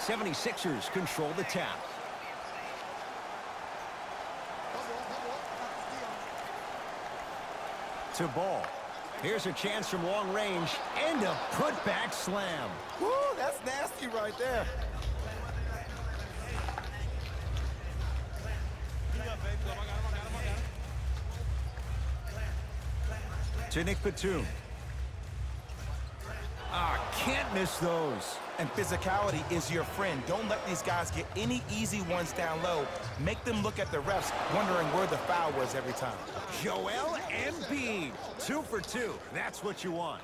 76ers control the tap. To Ball. Here's a chance from long range and a putback slam. Woo, that's nasty right there. To Nick Batum. Can't miss those. And physicality is your friend. Don't let these guys get any easy ones down low. Make them look at the refs, wondering where the foul was every time. Joel Embiid, 2 for 2. That's what you want.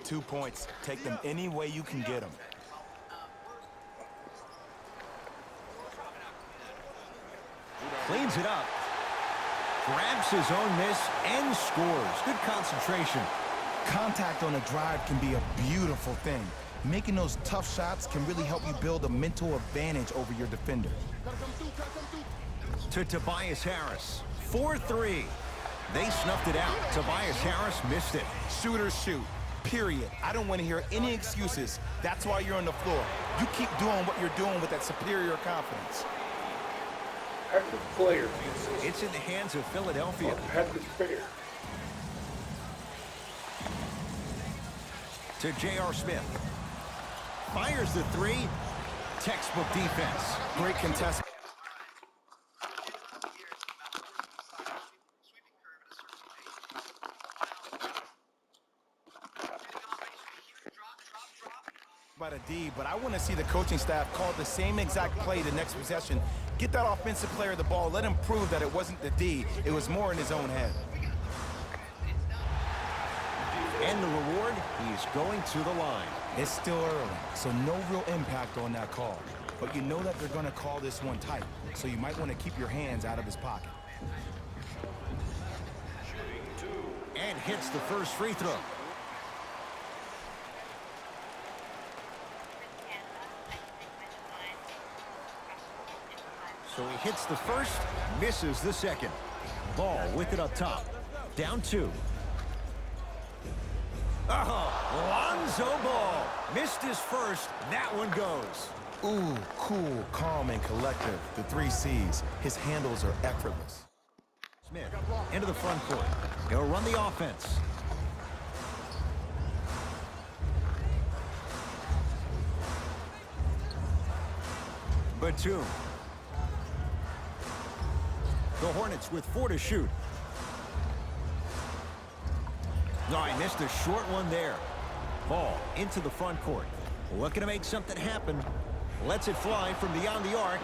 2 points. Take them any way you can get them. Cleans it up. Grabs his own miss and scores. Good concentration. Contact on a drive can be a beautiful thing. Making those tough shots can really help you build a mental advantage over your defender. To Tobias Harris. 4-3. They snuffed it out. Tobias Harris missed it. Shooters shoot. Period. I don't want to hear any excuses. That's why you're on the floor. You keep doing what you're doing with that superior confidence. Active player. It's in the hands of Philadelphia. Active player. To J.R. Smith. Fires the 3. Textbook defense. Great contest. By the D, but I want to see the coaching staff call the same exact play the next possession. Get that offensive player the ball. Let him prove that it wasn't the D. It was more in his own head. And the reward, he's going to the line. It's still early, so no real impact on that call. But you know that they're going to call this one tight, so you might want to keep your hands out of his pocket. And hits the first free throw. So he hits the first, misses the second. Ball with it up top. Down 2. Lonzo Ball missed his first. That one goes. Ooh, cool, calm, and collective. The 3 C's. His handles are effortless. Smith into the front court. He'll run the offense. Batum. The Hornets with 4 to shoot. No, he missed a short one there. Ball into the front court. Looking to make something happen. Lets it fly from beyond the arc.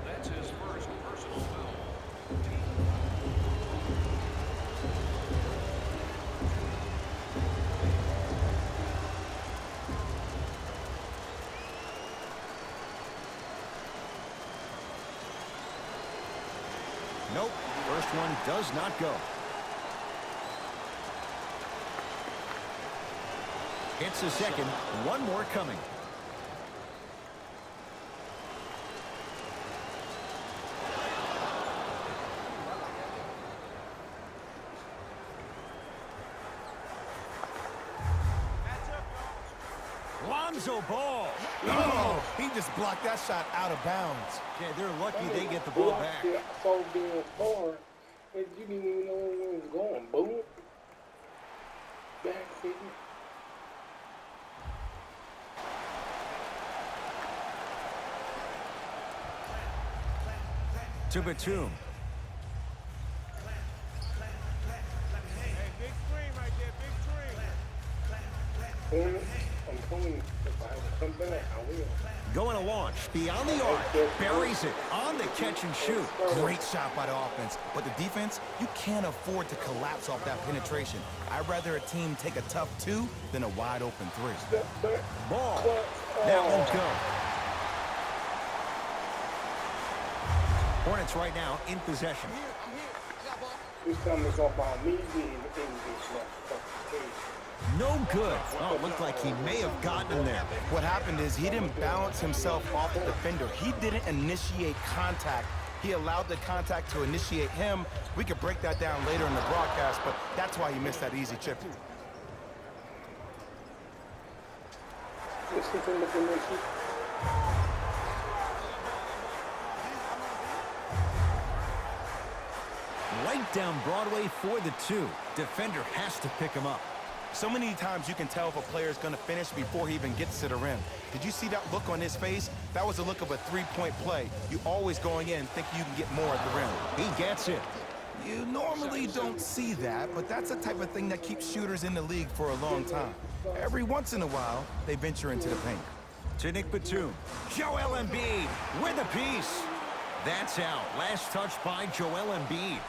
That's his first personal foul. Nope, first one does not go. Hits a second, one more coming. Lonzo Ball. Oh, he just blocked that shot out of bounds. Yeah, they're lucky they get the ball back. So being far, you didn't even know where it was going. Boom. Back, baby. To Batum. Hey, big screen right there, big screen. I'm coming. If I come back, I will. Going to launch beyond the arc. Buries it on the catch and shoot. Great shot by the offense, but the defense, you can't afford to collapse off that penetration. I'd rather a team take a tough 2 than a wide open 3. Ball. That won't go. Hornets right now in possession. This time it's all about me being in this No good. Oh, it looked like he may have gotten him there. What happened is he didn't balance himself off the defender. He didn't initiate contact. He allowed the contact to initiate him. We could break that down later in the broadcast, but that's why he missed that easy chip. Something looking like he. Right down Broadway for the 2. Defender has to pick him up. So many times you can tell if a player is going to finish before he even gets to the rim. Did you see that look on his face? That was the look of a three-point play. You always going in think you can get more at the rim. He gets it. You normally don't see that, but that's the type of thing that keeps shooters in the league for a long time. Every once in a while, they venture into the paint. To Nick Batum. Joel Embiid with a piece. That's out. Last touch by Joel Embiid.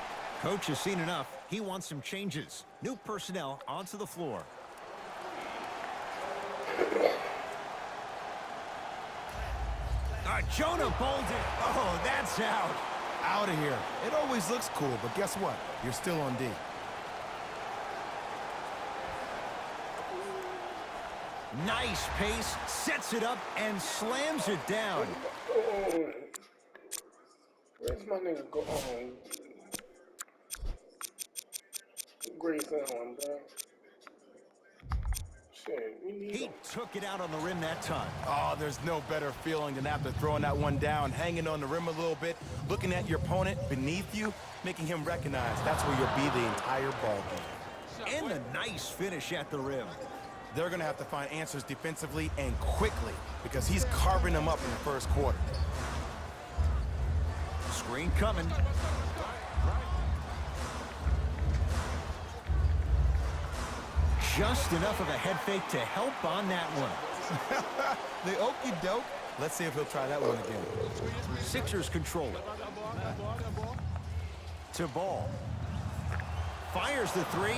Coach has seen enough. He wants some changes. New personnel onto the floor. Jonah Bolden. Oh, that's out. Out of here. It always looks cool, but guess what? You're still on D. Nice pace. Sets it up and slams it down. Where's my nigga go? Great sound, bro. Shit, we need He him. took it out on the rim that time. Oh, there's no better feeling than after throwing that one down, hanging on the rim a little bit, looking at your opponent beneath you, making him recognize that's where you'll be the entire ball game. And a nice finish at the rim. They're going to have to find answers defensively and quickly because he's carving them up in the first quarter. Screen coming. Just enough of a head fake to help on that one. The okey doke. Let's see if he'll try that one again. Sixers control it. To Ball. Fires the 3. To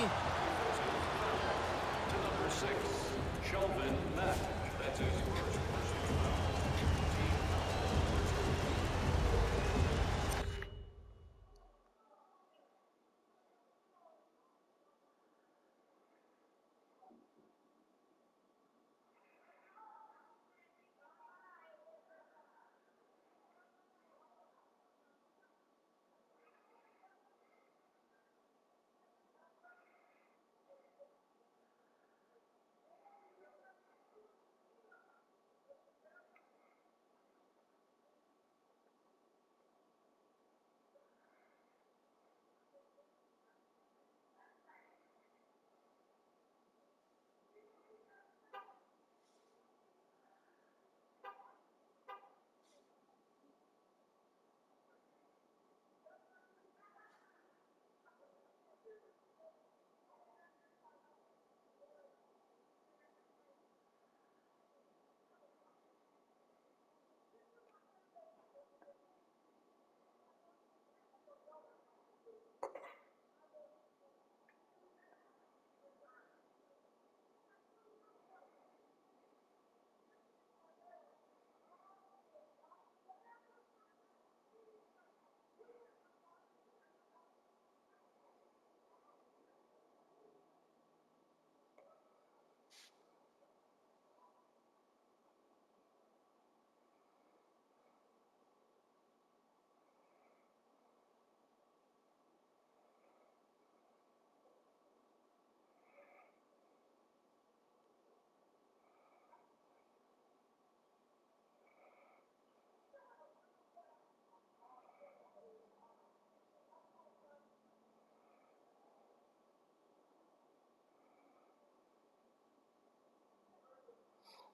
number 6, Shelvin Mack. That's his first personal foul.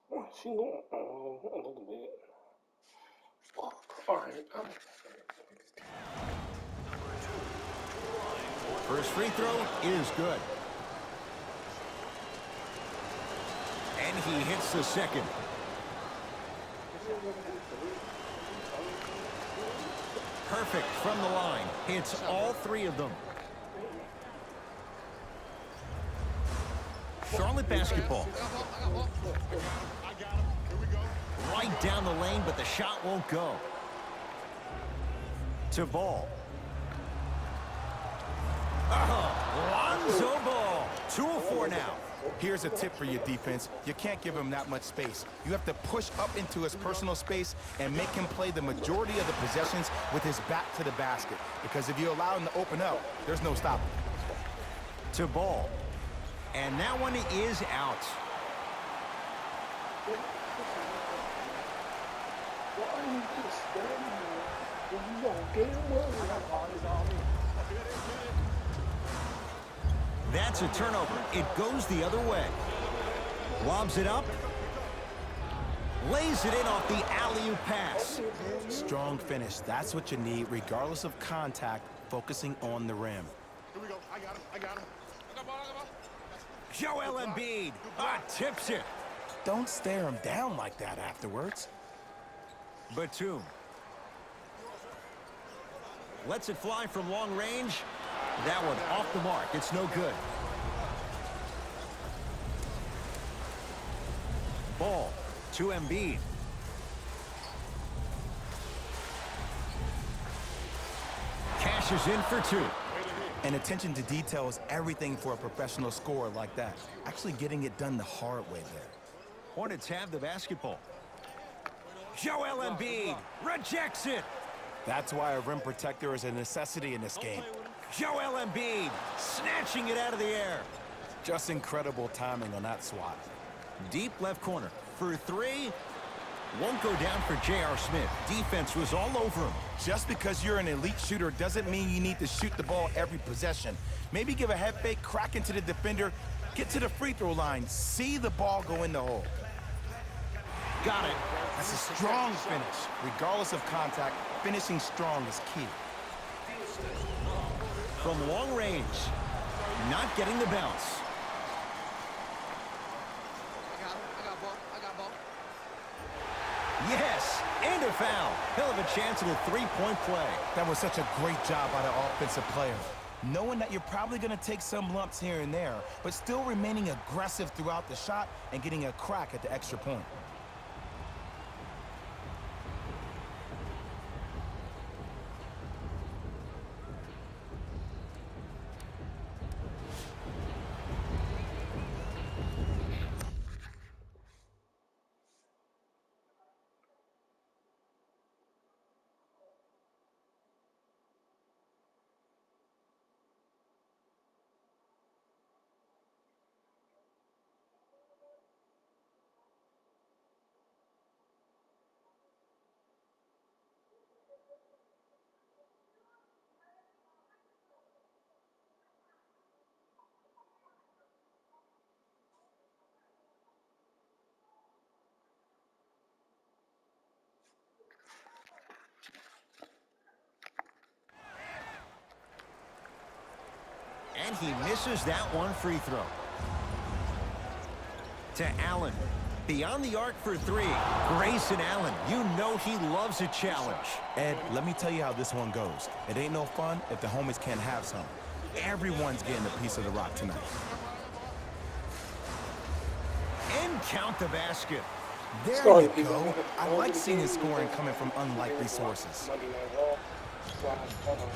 Oh, she going a little bit. All right. First free throw is good. And he hits the second. Perfect from the line. Hits all 3 of them. Charlotte basketball. Right down the lane, but the shot won't go. To Ball. Lonzo Ball. 2 of 4 now. Here's a tip for your defense. You can't give him that much space. You have to push up into his personal space and make him play the majority of the possessions with his back to the basket. Because if you allow him to open up, there's no stopping. To Ball. And that one is out. Why are you just standing there when you don't get him well? That's a turnover. It goes the other way. Lobs it up. Lays it in off the alley-oop pass. Strong finish. That's what you need, regardless of contact, focusing on the rim. Here we go. I got him. I got him. I got ball. Joel Embiid tips it. Don't stare him down like that afterwards. Batum. Lets it fly from long range. That one off the mark. It's no good. Ball to Embiid. Cashes in for two. And attention to detail is everything for a professional scorer like that. Actually getting it done the hard way there. Hornets have the basketball. Joel Embiid rejects it. That's why a rim protector is a necessity in this game. Joel Embiid snatching it out of the air. Just incredible timing on that swat. Deep left corner for three. Won't go down for J.R. Smith. Defense was all over him. Just because you're an elite shooter doesn't mean you need to shoot the ball every possession. Maybe give a head fake, crack into the defender, get to the free throw line, see the ball go in the hole. Got it. That's a strong finish. Regardless of contact, finishing strong is key. From long range. Not getting the bounce. I got ball. Yes, and a foul. He'll have a chance at a three-point play. That was such a great job by the offensive player. Knowing that you're probably going to take some lumps here and there, but still remaining aggressive throughout the shot and getting a crack at the extra point. And he misses that one free throw. To Allen. Beyond the arc for three. Grayson Allen, you know he loves a challenge. Ed, let me tell you how this one goes. It ain't no fun if the homies can't have some. Everyone's getting a piece of the rock tonight. And count the basket. There Sorry, you people. go. I like seeing his scoring coming from unlikely sources. Monday Night Raw. Hold on.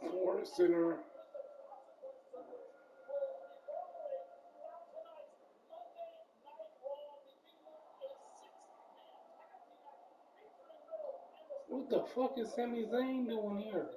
Florida Center. What the fuck is Sami Zayn doing here?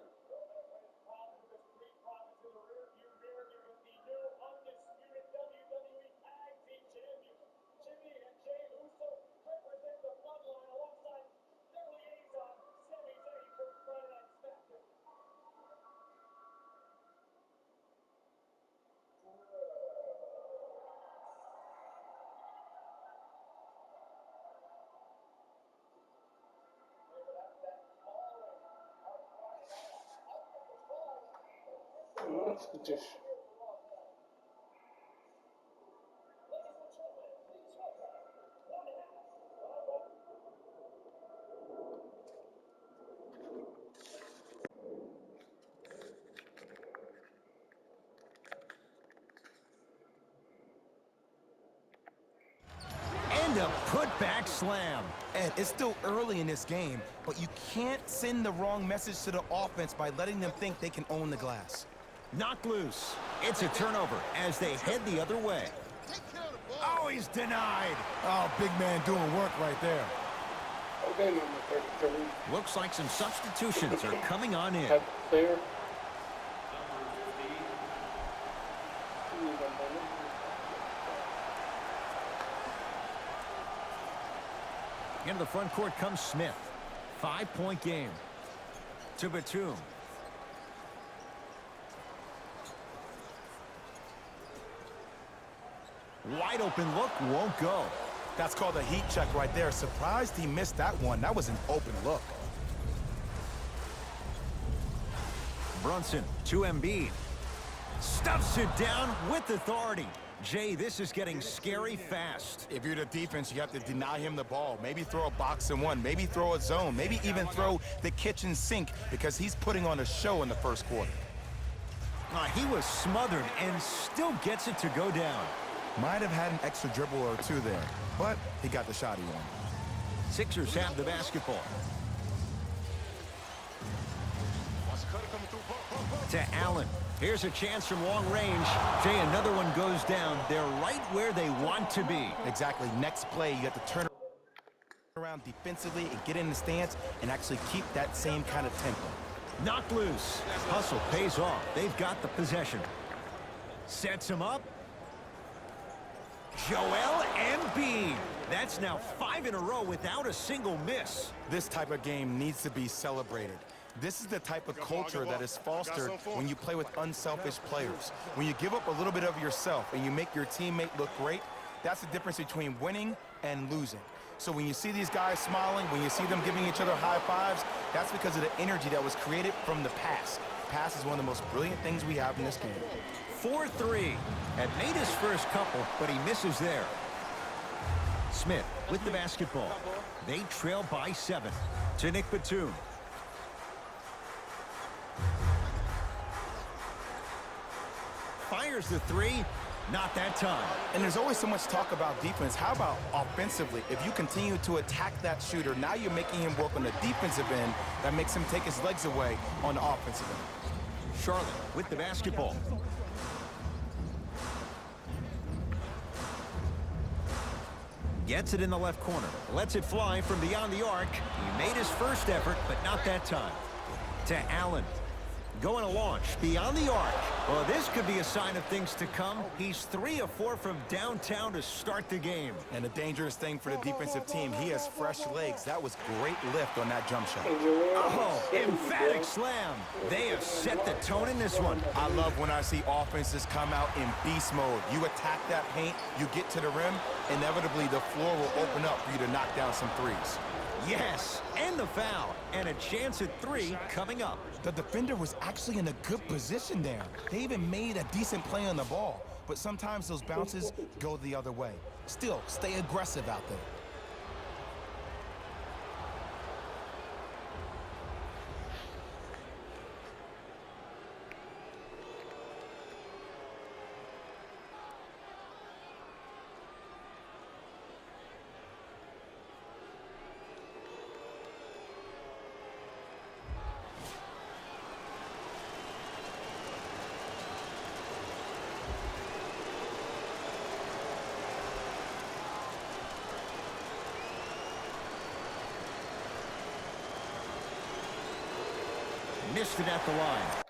Let's get this. And a putback slam. And it's still early in this game, but you can't send the wrong message to the offense by letting them think they can own the glass. Knocked loose. It's a turnover as they head the other way. Oh, he's denied. Oh, big man doing work right there. Okay, number 33. Looks like some substitutions are coming on in. That's fair. Into the front court comes Smith. 5-point game. To Batum. Wide open look, won't go. That's called a heat check right there. Surprised he missed that one. That was an open look. Brunson to Embiid. Stuffs it down with authority. Jay, this is getting scary fast. If you're the defense, you have to deny him the ball. Maybe throw a box and one. Maybe throw a zone. Maybe even throw the kitchen sink because he's putting on a show in the first quarter. He was smothered and still gets it to go down. Might have had an extra dribble or two there, but he got the shot he wanted. Sixers have the basketball. To Allen. Here's a chance from long range. Jay, another one goes down. They're right where they want to be. Exactly. Next play, you have to turn around defensively and get in the stance and actually keep that same kind of tempo. Knocked loose. Hustle pays off. They've got the possession. Sets him up. Joel Embiid. That's now 5 in a row without a single miss. This type of game needs to be celebrated. This is the type of culture that is fostered when you play with unselfish players. When you give up a little bit of yourself and you make your teammate look great, that's the difference between winning and losing. So when you see these guys smiling, when you see them giving each other high fives, that's because of the energy that was created from the pass. Pass is one of the most brilliant things we have in this game. 4-3. Had made his first couple, but he misses there. Smith with the basketball. They trail by 7. To Nick Batum. Fires the 3. Not that time. And there's always so much talk about defense. How about offensively? If you continue to attack that shooter, now you're making him work on the defensive end. That makes him take his legs away on the offensive end. Charlotte with the basketball. Gets it in the left corner. Lets it fly from beyond the arc. He made his first effort, but not that time. To Allen. Going to launch beyond the arc. Well, this could be a sign of things to come. He's 3 of 4 from downtown to start the game. And the dangerous thing for the defensive team, he has fresh legs. That was great lift on that jump shot. Oh, emphatic slam. They have set the tone in this one. I love when I see offenses come out in beast mode. You attack that paint, you get to the rim, inevitably the floor will open up for you to knock down some threes. Yes, and the foul. And a chance at 3 coming up. The defender was actually in a good position there. They even made a decent play on the ball. But sometimes those bounces go the other way. Still, stay aggressive out there. Missed it at the line.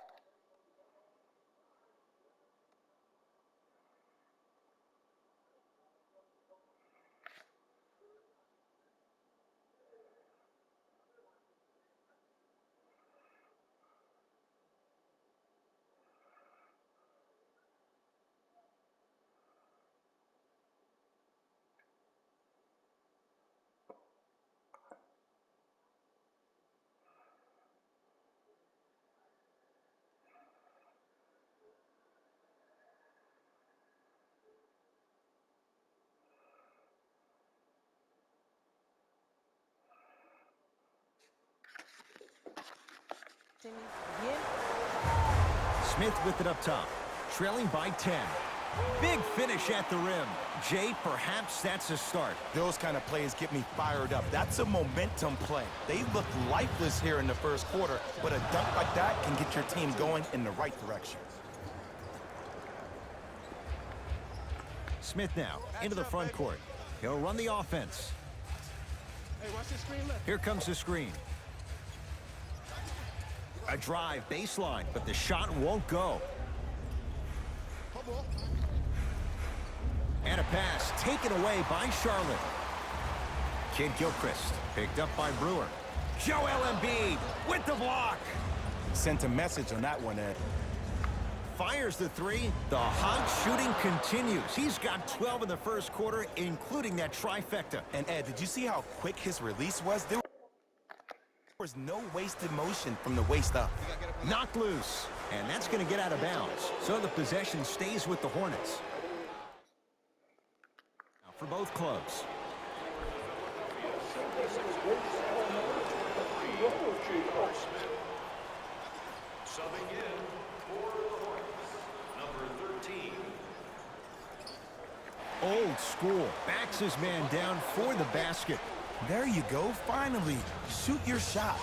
Smith with it up top, trailing by 10. Big finish at the rim. Jay, perhaps that's a start. Those kind of plays get me fired up. That's a momentum play. They looked lifeless here in the first quarter, but a dunk like that can get your team going in the right direction. Smith now into the front court. He'll run the offense. Hey, watch the screen left. Here comes the screen. A drive baseline, but the shot won't go. And a pass taken away by Charlotte. Kid Gilchrist picked up by Brewer. Joel Embiid with the block. Sent a message on that one, Ed. Fires the three. The hot shooting continues. He's got 12 in the first quarter, including that trifecta. And Ed, did you see how quick his release was? There was no wasted motion from the waist up. Knocked loose, and that's going to get out of bounds. So the possession stays with the Hornets. Now for both clubs. Subbing in for the Hornets, number 13. Old school. Backs his man down for the basket. There you go, finally. Shoot your shot.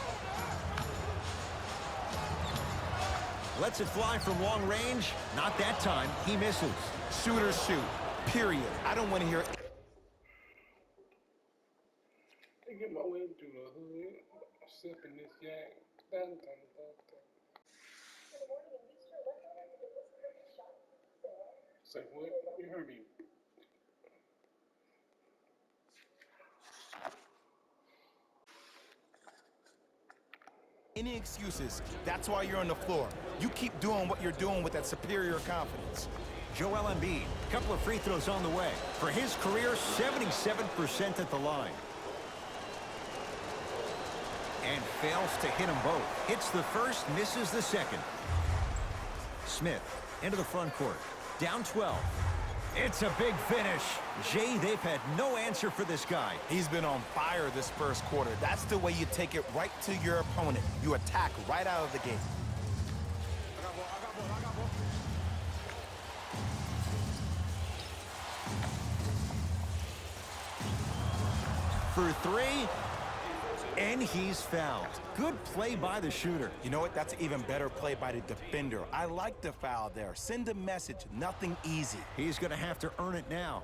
Lets it fly from long range. Not that time. He misses. Shooters shoot, period. I don't want to hear it. They get my way to the hood, sipping this yak. Dun, dun, dun, dun. Say what? You heard me. Any excuses? That's why you're on the floor. You keep doing what you're doing with that superior confidence. Joel Embiid, couple of free throws on the way. For his career, 77% at the line. And fails to hit them both. Hits the first, misses the second. Smith into the front court. Down 12. It's a big finish. Jay, they've had no answer for this guy. He's been on fire this first quarter. That's the way you take it right to your opponent. You attack right out of the gate. For three, and he's fouled. Good play by the shooter. You know what? That's an even better play by the defender. I like the foul there. Send a message. Nothing easy. He's going to have to earn it now.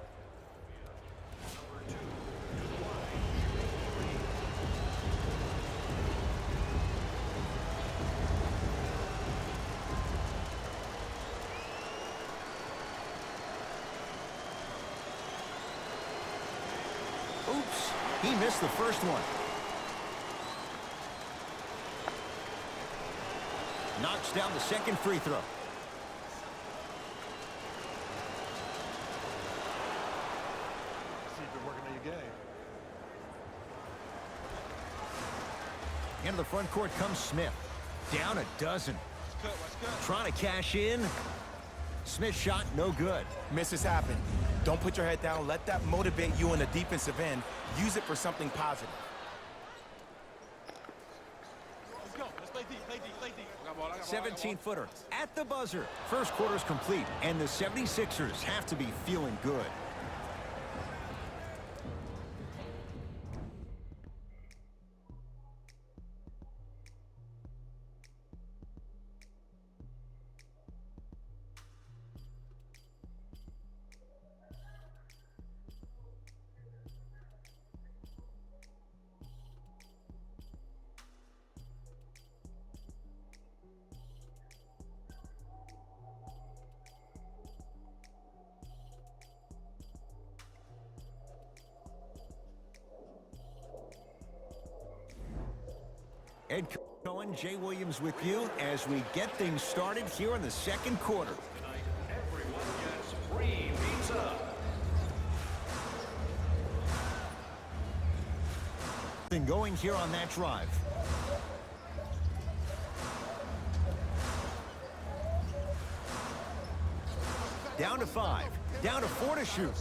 Oops, he missed the first one. Knocks down the second free throw. See if you're working on your game. Into the front court comes Smith. Down a dozen. Trying to cash in. Smith shot no good. Misses happen. Don't put your head down. Let that motivate you on the defensive end. Use it for something positive. Let's go. Let's play deep, play deep, play deep. 17-footer at the buzzer. First quarter's complete, and the 76ers have to be feeling good. everyone. Jay Williams with you as we get things started here in the second quarter. Tonight, everyone gets free pizza. Going here on that drive. Down to 5. Down to 4 to shoot.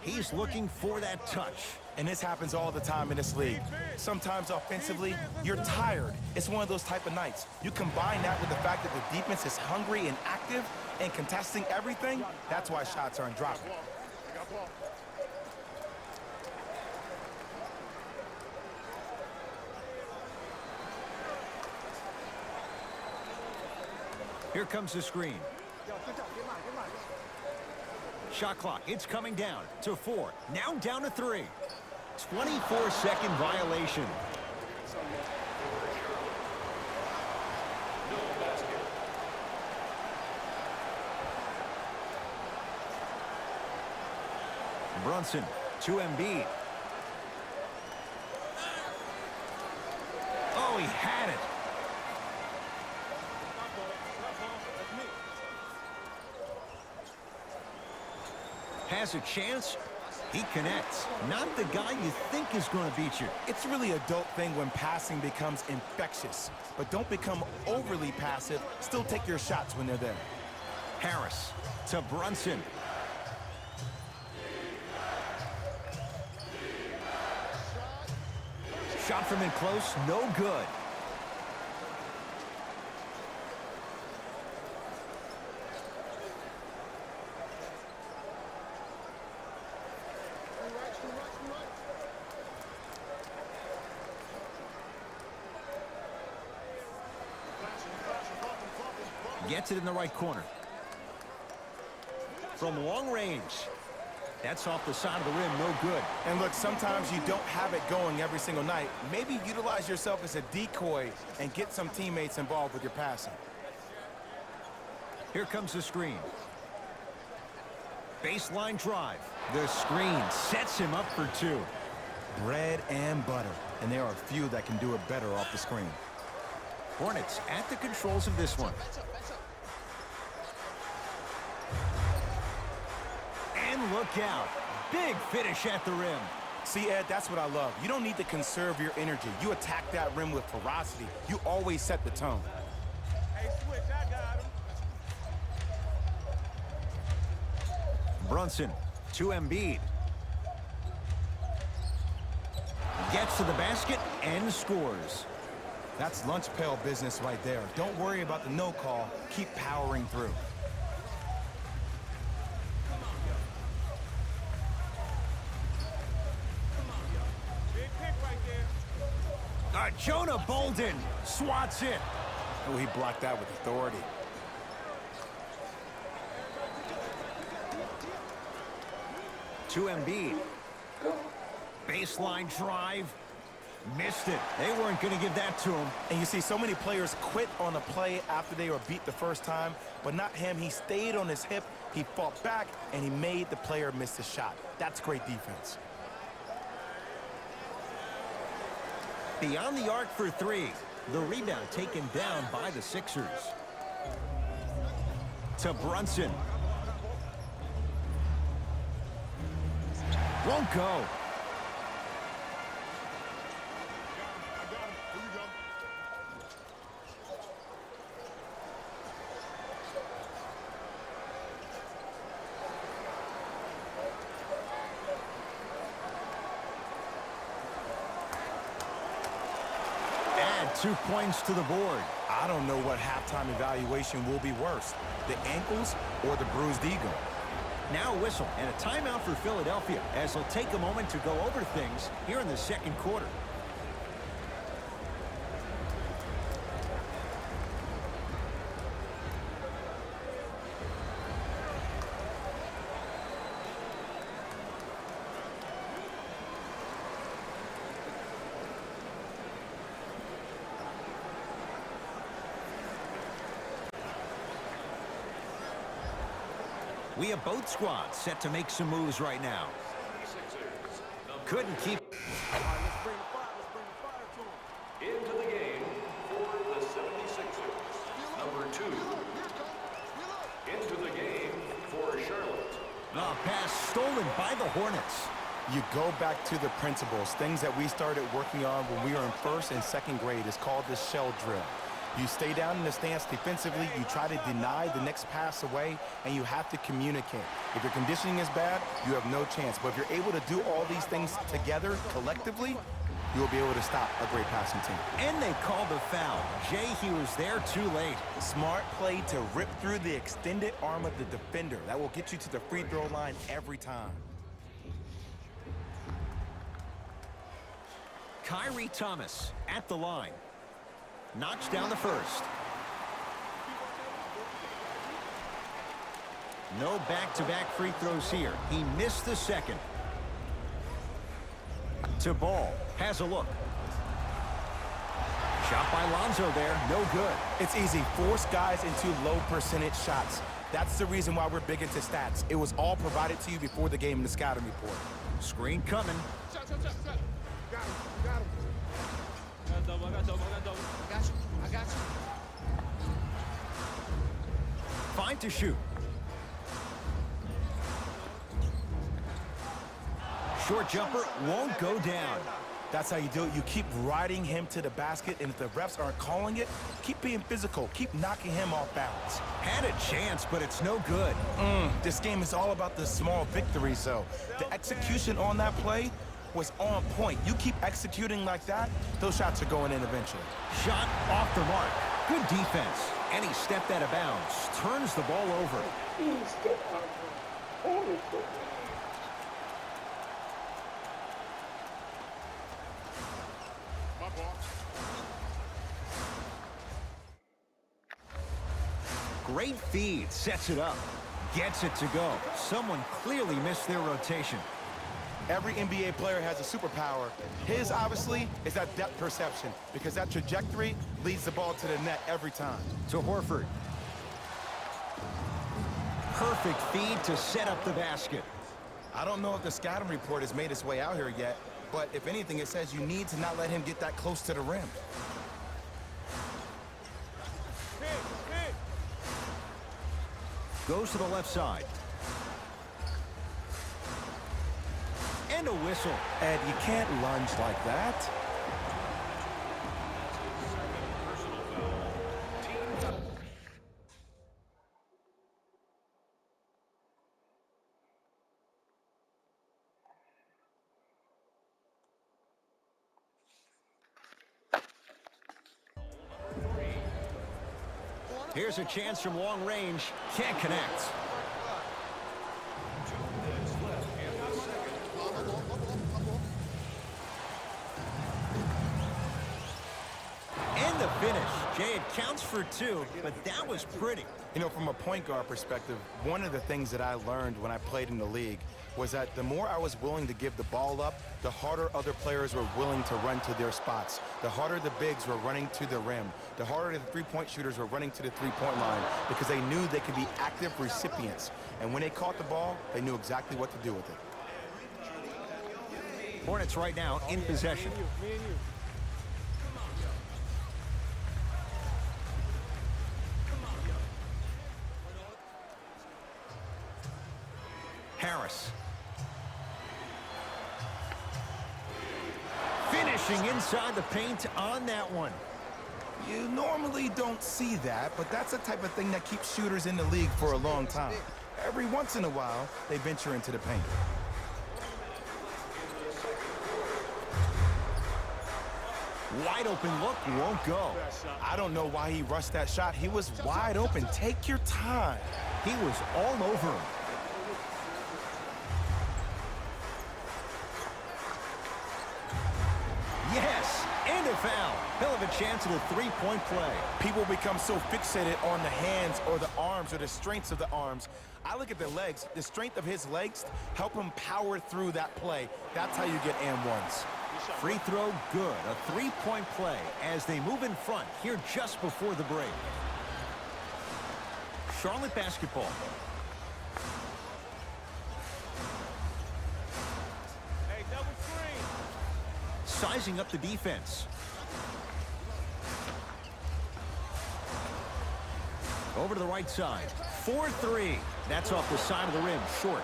He's looking for that touch. And this happens all the time in this league. Sometimes offensively, you're tired. It's one of those type of nights. You combine that with the fact that the defense is hungry and active and contesting everything, that's why shots aren't dropping. Here comes the screen. Shot clock, it's coming down to 4. Now down to 3. 24-second violation. Brunson to Embiid. Oh, he had it. Has a chance. He connects. Not the guy you think is going to beat you. It's really a dope thing when passing becomes infectious. But don't become overly passive. Still take your shots when they're there. Harris to Brunson. Shot from in close, no good. Gets it in the right corner. From long range. That's off the side of the rim, no good. And look, sometimes you don't have it going every single night. Maybe utilize yourself as a decoy and get some teammates involved with your passing. Here comes the screen. Baseline drive. The screen sets him up for 2. Bread and butter. And there are a few that can do it better off the screen. Hornets at the controls of this one. And look out. Big finish at the rim. See, Ed, that's what I love. You don't need to conserve your energy. You attack that rim with ferocity. You always set the tone. Hey, switch, I got him. Brunson to Embiid. Gets to the basket and scores. That's lunch pail business right there. Don't worry about the no call. Keep powering through. Big pick right there. Jonah Bolden swats it. Oh, he blocked that with authority. To Embiid. Baseline drive. Missed it. They weren't going to give that to him. And you see so many players quit on a play after they were beat the first time, but not him. He stayed on his hip, he fought back, and he made the player miss the shot. That's great defense. Beyond the arc for 3. The rebound taken down by the Sixers. To Brunson. Won't go. Add 2 points to the board. I don't know what halftime evaluation will be worse, the ankles or the bruised ego. Now a whistle and a timeout for Philadelphia as they'll take a moment to go over things here in the second quarter. We have both squads set to make some moves right now. Couldn't keep. Into the game for Charlotte. The pass stolen by the Hornets. You go back to the principles, things that we started working on when we were in first and second grade. It's called the shell drill. You stay down in the stance defensively, you try to deny the next pass away, and you have to communicate. If your conditioning is bad, you have no chance. But if you're able to do all these things together, collectively, you'll be able to stop a great passing team. And they called the foul. Jay, he was there too late. Smart play to rip through the extended arm of the defender. That will get you to the free throw line every time. Kyrie Thomas at the line. Knocks down the first. No back-to-back free throws here. He missed the second. To Ball. Has a look. Shot by Lonzo there. No good. It's easy. Force guys into low percentage shots. That's the reason why we're big into stats. It was all provided to you before the game in the scouting report. Screen coming. Shot. Got him. Got him. I got you. Fine to shoot. Short jumper won't go down. That's how you do it. You keep riding him to the basket, and if the refs aren't calling it, keep being physical. Keep knocking him off balance. Had a chance, but it's no good. This game is all about the small victories, though. The execution on that play was on point. You keep executing like that, those shots are going in eventually. Shot off the mark. Good defense. And he stepped out of bounds. Turns the ball over. He stepped out of bounds. My ball. Great feed. Sets it up. Gets it to go. Someone clearly missed their rotation. Every NBA player has a superpower. His, obviously, is that depth perception, because that trajectory leads the ball to the net every time. To Horford. Perfect feed to set up the basket. I don't know if the scouting report has made its way out here yet, but if anything, it says you need to not let him get that close to the rim. Goes to the left side. And a whistle. Ed, you can't lunge like that. Personal foul. Team foul. Here's a chance from long range. Can't connect. And the finish. Jay, it counts for two, but that was pretty. You know, from a point guard perspective, one of the things that I learned when I played in the league was that the more I was willing to give the ball up, the harder other players were willing to run to their spots. The harder the bigs were running to the rim. The harder the three-point shooters were running to the three-point line because they knew they could be active recipients. And when they caught the ball, they knew exactly what to do with it. Hornets right now in possession. Me and you. Harris. Finishing inside the paint on that one. You normally don't see that, but that's the type of thing that keeps shooters in the league for a long time. Every once in a while, they venture into the paint. Wide open look, won't go. I don't know why he rushed that shot. He was wide open. Take your time. He was all over him. Yes, and a foul. Hell of a chance at a three-point play. People become so fixated on the hands or the arms or the strengths of the arms. I look at the legs. The strength of his legs help him power through that play. That's how you get and ones. Free throw good. A three-point play as they move in front here just before the break. Charlotte basketball. Hey, double screen. Sizing up the defense. Over to the right side. 4-3. That's off the side of the rim, short.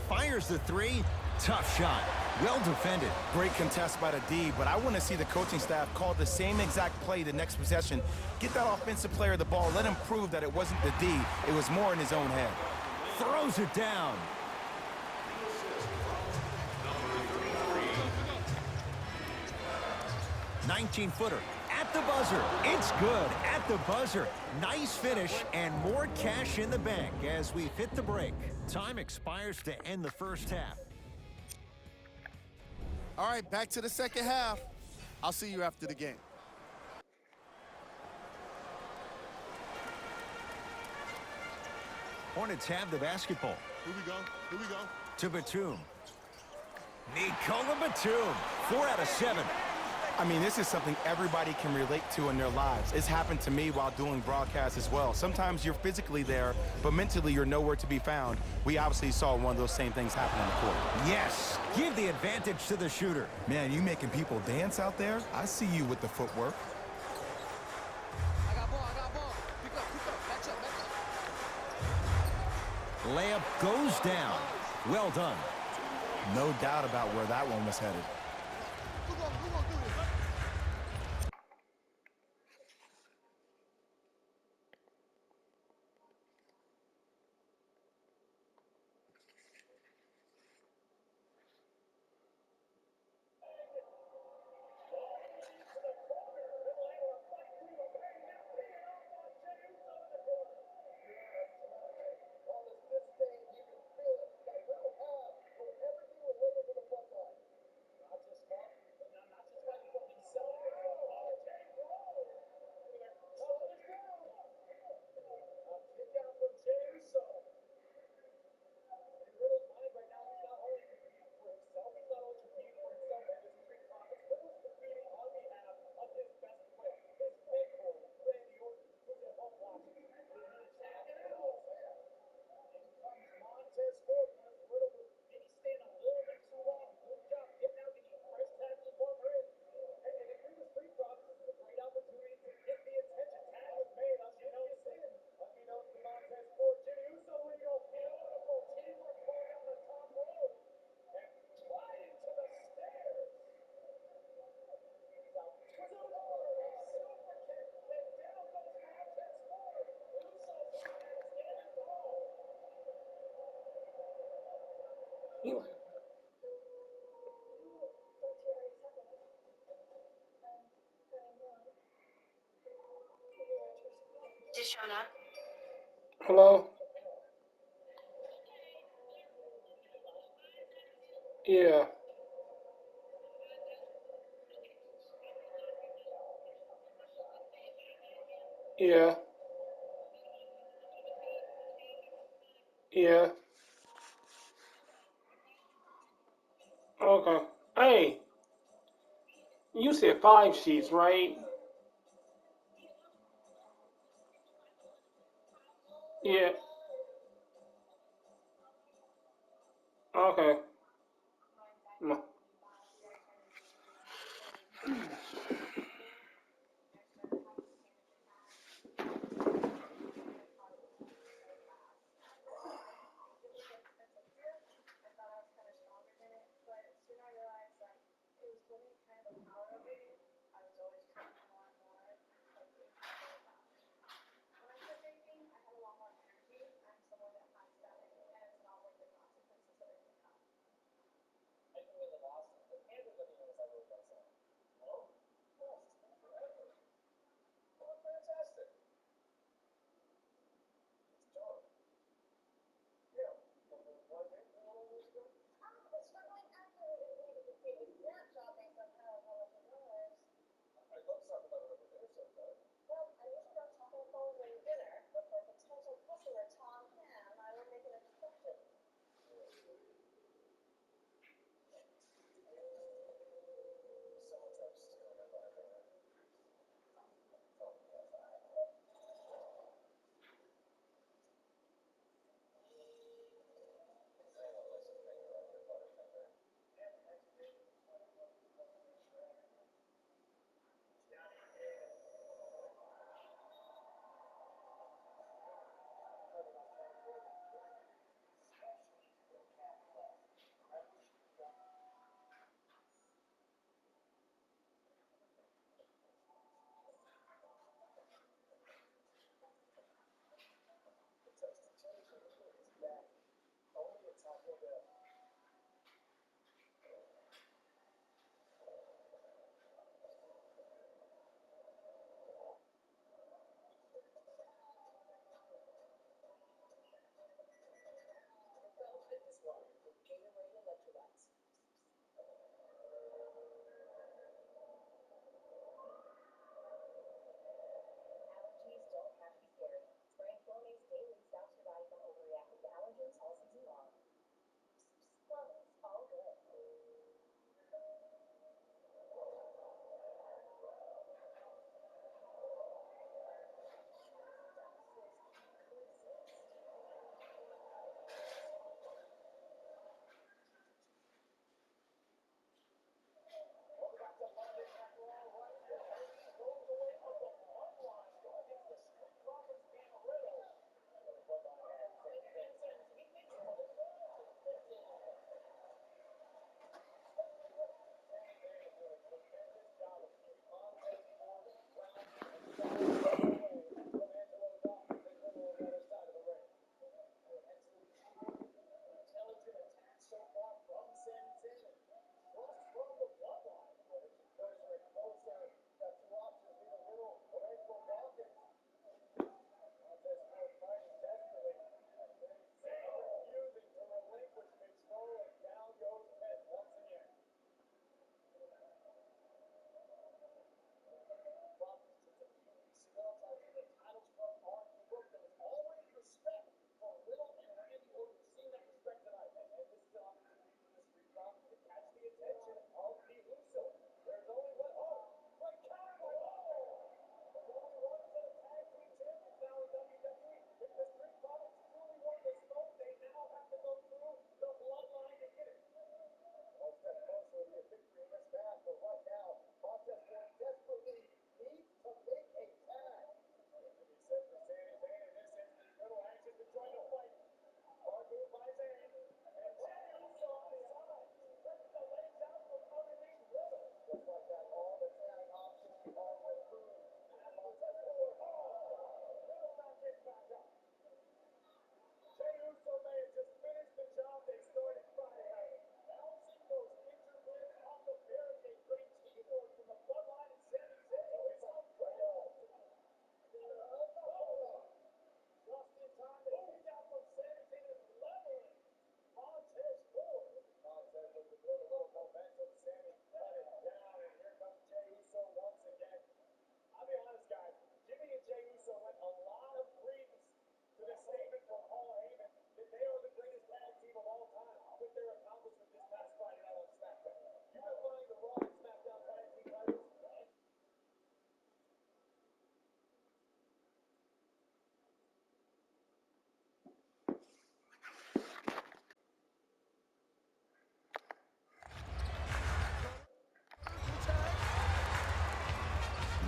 Fires the three. Tough shot. Well defended. Great contest by the D, but I want to see the coaching staff call the same exact play the next possession. Get that offensive player the ball. Let him prove that it wasn't the D. It was more in his own head. Throws it down. 19-footer at the buzzer. It's good at the buzzer. Nice finish and more cash in the bank as we've hit the break. Time expires to end the first half. All right, back to the second half. I'll see you after the game. Hornets have the basketball. Here we go. Here we go. To Batum. Nikola Batum. 4 out of 7. I mean, this is something everybody can relate to in their lives. It's happened to me while doing broadcasts as well. Sometimes you're physically there, but mentally you're nowhere to be found. We obviously saw one of those same things happen on the court. Yes, give the advantage to the shooter. Man, you making people dance out there? I see you with the footwork. I got ball. Pick up. Match up. Layup goes down. Well done. No doubt about where that one was headed. Who gonna do this? Just showing up. Hello? Yeah. Yeah. Yeah. Okay. Hey, you said 5 sheets, right? Yeah. Okay. No.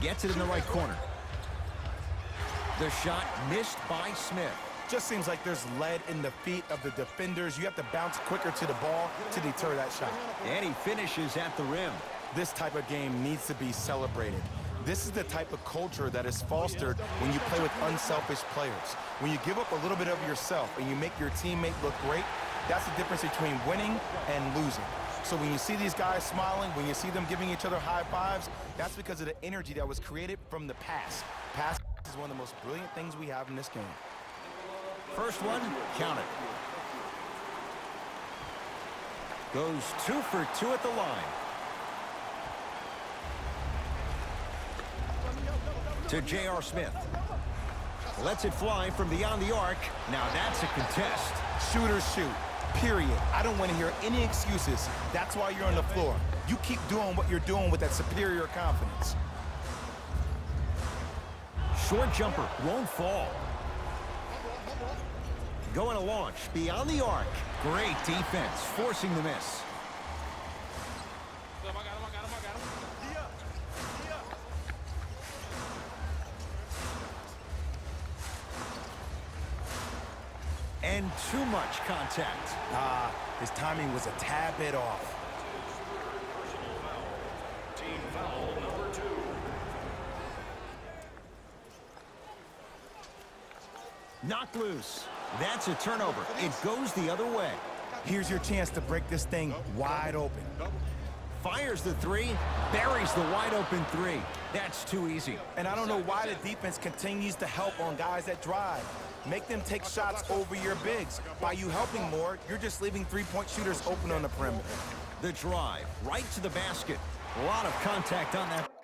Gets it in the right corner. The shot missed by Smith. Just seems like there's lead in the feet of the defenders. You have to bounce quicker to the ball to deter that shot. And he finishes at the rim. This type of game needs to be celebrated. This is the type of culture that is fostered when you play with unselfish players. When you give up a little bit of yourself and you make your teammate look great, that's the difference between winning and losing. So when you see these guys smiling, when you see them giving each other high fives, that's because of the energy that was created from the pass. Pass is one of the most brilliant things we have in this game. First one, count it. Goes 2 for 2 at the line. To J.R. Smith. Lets it fly from beyond the arc. Now that's a contest. Shooters shoot, period. I don't want to hear any excuses. That's why you're on the floor. You keep doing what you're doing with that superior confidence. Short jumper, won't fall. Going to launch beyond the arc. Great defense, forcing the miss. And too much contact. His timing was a tad bit off. Team foul number 2. Knocked loose. That's a turnover. It goes the other way. Here's your chance to break this thing wide open. Fires the three, buries the wide open three. That's too easy. And I don't know why the defense continues to help on guys that drive. Make them take shots over your bigs. By you helping more, you're just leaving three-point shooters open on the perimeter. The drive, right to the basket. A lot of contact on that.